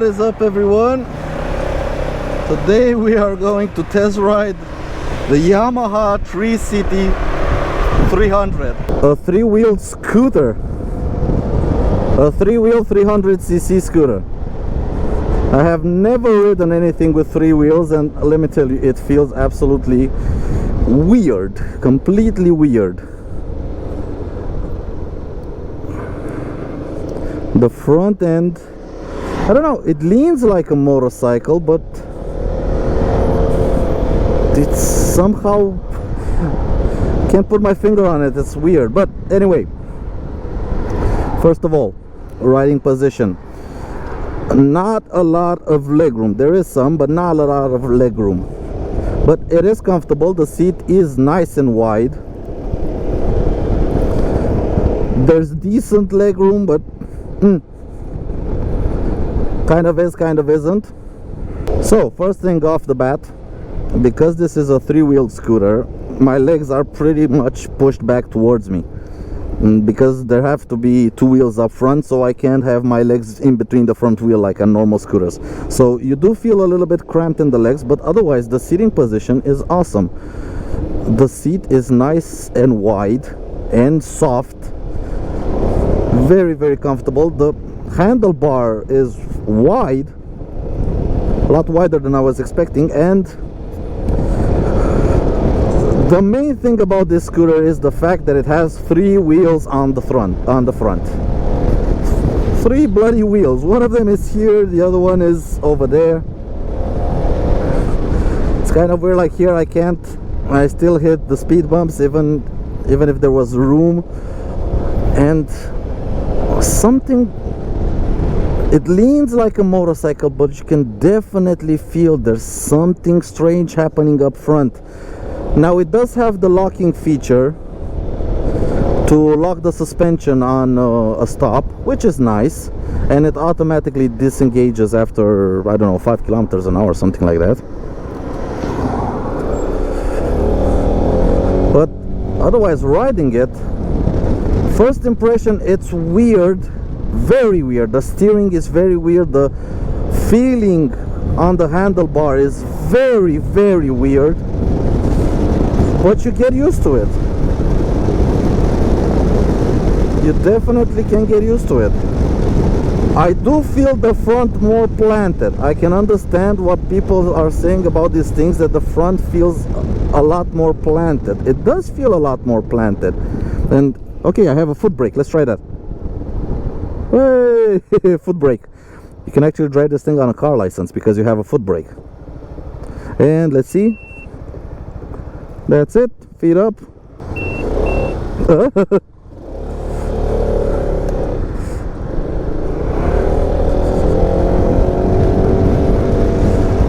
is up, everyone? Today we are going to test ride the Yamaha Tricity 300, a three-wheeled scooter, a three-wheel 300cc scooter. I have never ridden anything with three wheels, and let me tell you, it feels absolutely weird, completely weird. The front end, I don't know, it leans like a motorcycle, but it's somehow, can't put my finger on it, it's weird. But anyway, first of all, riding position. Not a lot of legroom. There is some, but not a lot of legroom. But it is comfortable. The seat is nice and wide. There's decent legroom, but kind of is, kind of isn't. So first thing off the bat, because this is a three-wheeled scooter, my legs are pretty much pushed back towards me, because there have to be two wheels up front, so I can't have my legs in between the front wheel like on normal scooters. So you do feel a little bit cramped in the legs, but otherwise the seating position is awesome. The seat is nice and wide and soft, very, very comfortable. The handlebar is wide, a lot wider than I was expecting, and the main thing about this scooter is the fact that it has three wheels on the front. Three bloody wheels. One of them is here, the other one is over there. It's kind of weird, like here I still hit the speed bumps even if there was room. And something, it leans like a motorcycle, but you can definitely feel there's something strange happening up front. Now it does have the locking feature to lock the suspension on a stop, which is nice, and it automatically disengages after, I don't know, 5 kilometers an hour, something like that. But otherwise, riding it, first impression, it's weird, very weird. The steering is very weird. The feeling on the handlebar is very, very weird. But you get used to it. You definitely can get used to it. I do feel the front more planted. I can understand what people are saying about these things, that the front feels a lot more planted. It does feel a lot more planted. And okay, I have a foot brake. Let's try that. Hey, foot brake. You can actually drive this thing on a car license because you have a foot brake. And let's see. That's it, feet up.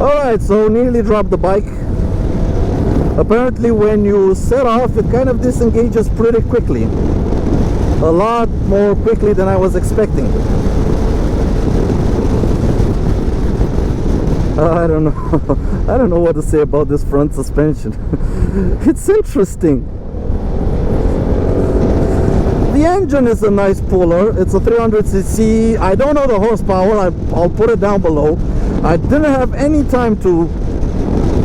Alright, so nearly dropped the bike. Apparently when you set off, it kind of disengages pretty quickly. A lot more quickly than I was expecting. I don't know. I don't know what to say about this front suspension. It's interesting. The engine is a nice puller. It's a 300cc. I don't know the horsepower. I'll put it down below. I didn't have any time to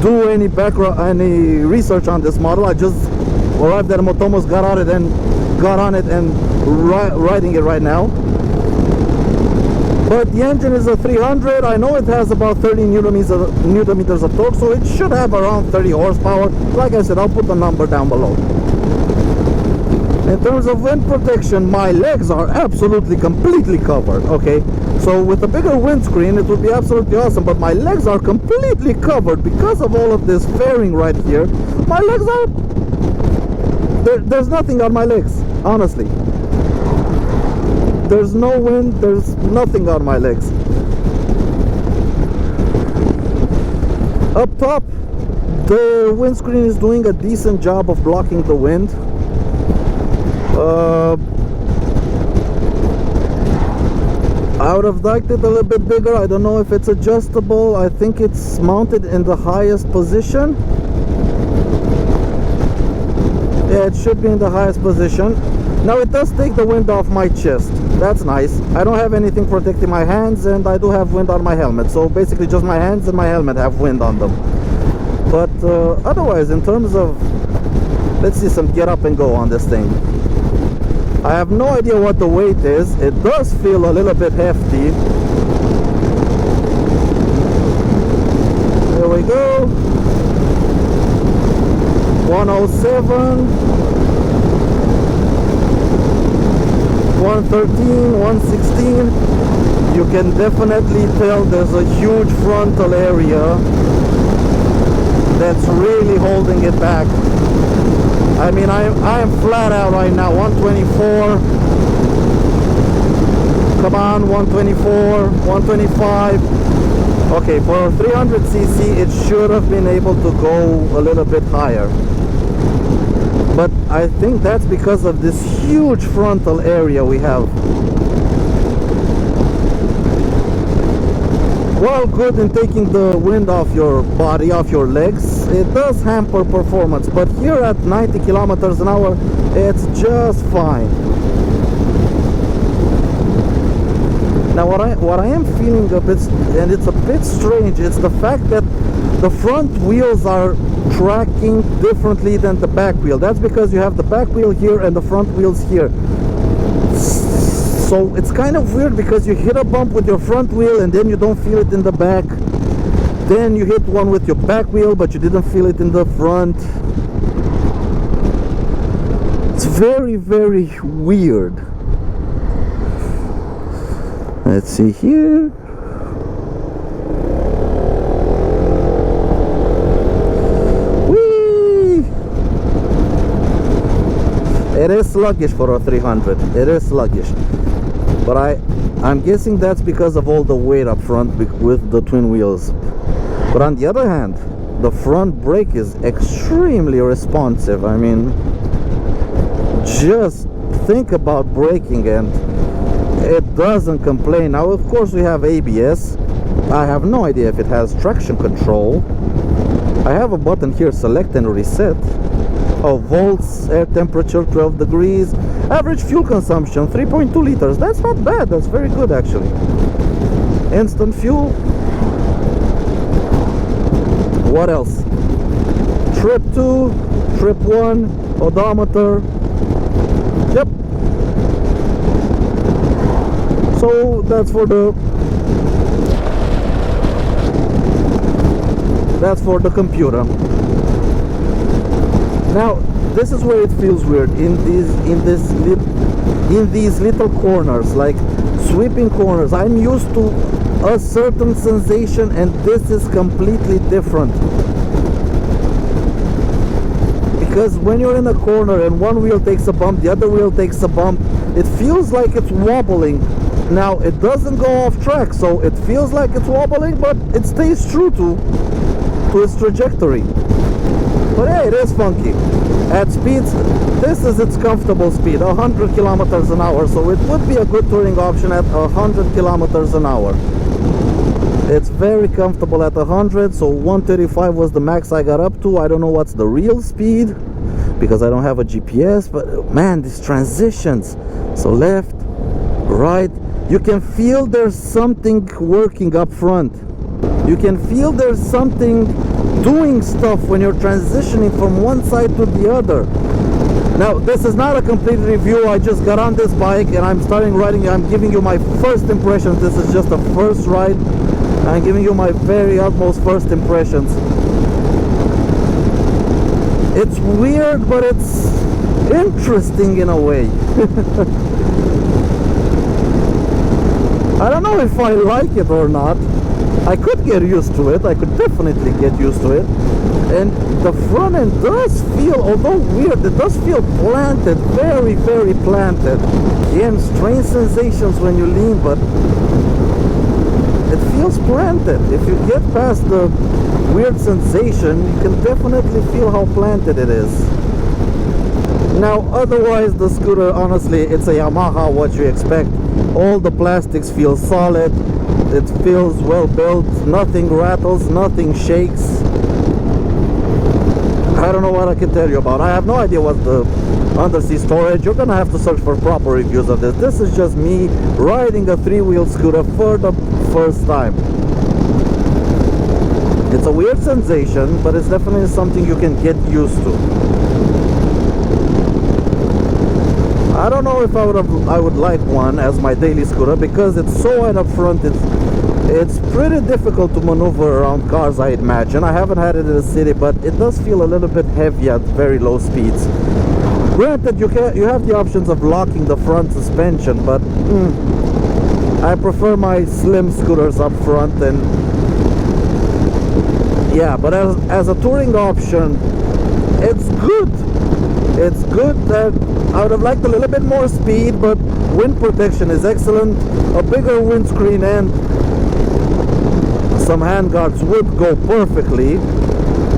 do any research on this model. I just arrived at Motomos, got on it and riding it right now. But the engine is a 300. I know it has about 30 newton meters of torque, so it should have around 30 horsepower. Like I said, I'll put the number down below. In terms of wind protection, my legs are absolutely completely covered. Okay, so with a bigger windscreen it would be absolutely awesome, but my legs are completely covered because of all of this fairing right here. My legs are there's nothing on my legs, honestly. There's no wind, there's nothing on my legs. Up top, the windscreen is doing a decent job of blocking the wind. I would have liked it a little bit bigger. I don't know if it's adjustable. I think it's mounted in the highest position. Yeah, it should be in the highest position. Now it does take the wind off my chest. That's nice. I don't have anything protecting my hands, and I do have wind on my helmet. So basically just my hands and my helmet have wind on them. But otherwise, in terms of, let's see some get up and go on this thing. I have no idea what the weight is. It does feel a little bit hefty. There we go. 107. 113, 116. You can definitely tell there's a huge frontal area that's really holding it back. I mean, I am flat out right now. 124. Come on, 124, 125. Okay, for 300cc, it should have been able to go a little bit higher. But I think that's because of this huge frontal area we have. While good in taking the wind off your body, off your legs, it does hamper performance. But here at 90 kilometers an hour, it's just fine. Now what I am feeling a bit, and it's a bit strange, it's the fact that the front wheels are tracking differently than the back wheel. That's because you have the back wheel here and the front wheels here. So it's kind of weird because you hit a bump with your front wheel and then you don't feel it in the back. Then you hit one with your back wheel but you didn't feel it in the front. It's very, very weird. Let's see here. It is sluggish for a 300. It is sluggish, but I'm guessing that's because of all the weight up front with the twin wheels. But on the other hand, the front brake is extremely responsive. I mean, just think about braking and it doesn't complain. Now of course we have ABS. I have no idea if it has traction control. I have a button here, select and reset. Oh, volts, air temperature 12 degrees, average fuel consumption 3.2 liters. That's not bad, that's very good actually. Instant fuel. What else? Trip 2, trip 1, odometer. Yep. So that's for the computer. Now this is where it feels weird in these little corners, like sweeping corners. I'm used to a certain sensation and this is completely different. Because when you're in a corner and one wheel takes a bump, the other wheel takes a bump, it feels like it's wobbling. Now it doesn't go off track, so it feels like it's wobbling, but it stays true to its trajectory. But yeah, it is funky. At speeds, this is its comfortable speed, 100 kilometers an hour, so it would be a good touring option at 100 kilometers an hour. It's very comfortable at 100, so 135 was the max I got up to. I don't know what's the real speed because I don't have a GPS, but man, these transitions. So left, right, you can feel there's something working up front. You can feel there's something doing stuff when you're transitioning from one side to the other. Now this is not a complete review. I just got on this bike and I'm starting riding. I'm giving you my first impressions. This is just a first ride. I'm giving you my very utmost first impressions. It's weird, but it's interesting in a way. I don't know if I like it or not. I could get used to it. I could definitely get used to it. And the front end does feel, although weird, it does feel planted, very, very planted. Again, strange sensations when you lean, but it feels planted. If you get past the weird sensation, you can definitely feel how planted it is. Now, otherwise, the scooter, honestly, it's a Yamaha, what you expect. All the plastics feel solid. It feels well built. Nothing rattles, nothing shakes. I don't know what I can tell you about. I have no idea what the undersea storage. You're gonna have to search for proper reviews of this. This is just me riding a three-wheel scooter for the first time. It's a weird sensation, but it's definitely something you can get used to. I don't know if I would like one as my daily scooter, because it's so wide up front. It's pretty difficult to maneuver around cars, I imagine. I haven't had it in the city, but it does feel a little bit heavy at very low speeds. Granted, you have the options of locking the front suspension, but I prefer my slim scooters up front. And yeah, but as a touring option, it's good. It's good. That I would have liked a little bit more speed, but wind protection is excellent. A bigger windscreen and some handguards would go perfectly.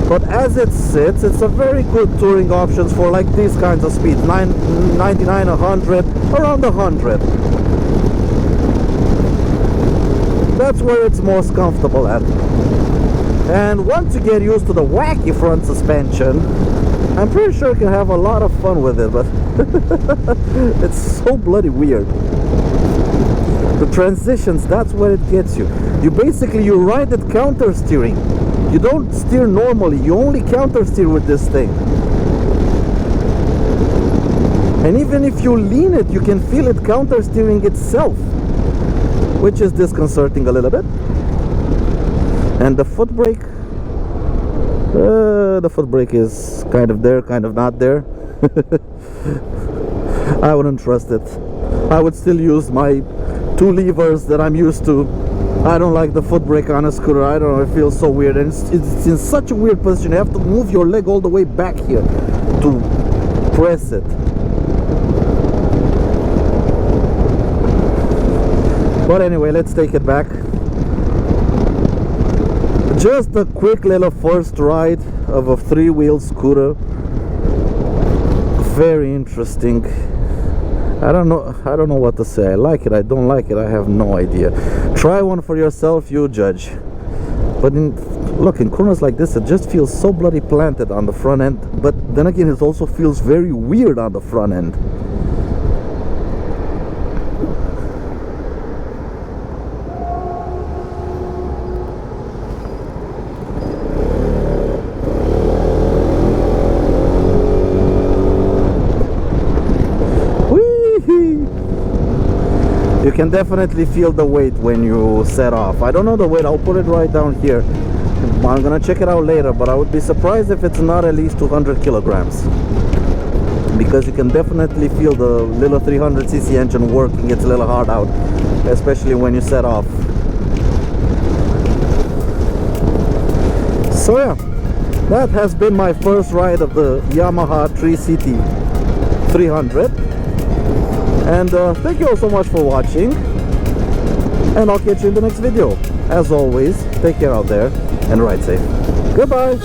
But as it sits, it's a very good touring options for like these kinds of speeds, 99, 100, around 100. That's where it's most comfortable at. And once you get used to the wacky front suspension, I'm pretty sure you can have a lot of fun with it, but it's so bloody weird. The transitions, that's where it gets you. You ride it counter steering. You don't steer normally, you only counter steer with this thing. And even if you lean it, you can feel it counter steering itself, which is disconcerting a little bit. And the foot brake, is kind of there, kind of not there. I wouldn't trust it. I would still use my two levers that I'm used to. I don't like the foot brake on a scooter. I don't know, it feels so weird, and it's in such a weird position. You have to move your leg all the way back here to press it. But anyway, let's take it back. Just a quick little first ride of a three-wheel scooter. Very interesting. I don't know what to say. I like it, I don't like it, I have no idea. Try one for yourself, you judge. But look, in corners like this, it just feels so bloody planted on the front end. But then again, it also feels very weird on the front end. You can definitely feel the weight when you set off. I don't know the weight, I'll put it right down here. I'm gonna check it out later, but I would be surprised if it's not at least 200 kilograms. Because you can definitely feel the little 300cc engine working its little heart out, especially when you set off. So yeah, that has been my first ride of the Yamaha Tricity 300. And thank you all so much for watching, and I'll catch you in the next video. As always, take care out there and ride safe. Goodbye.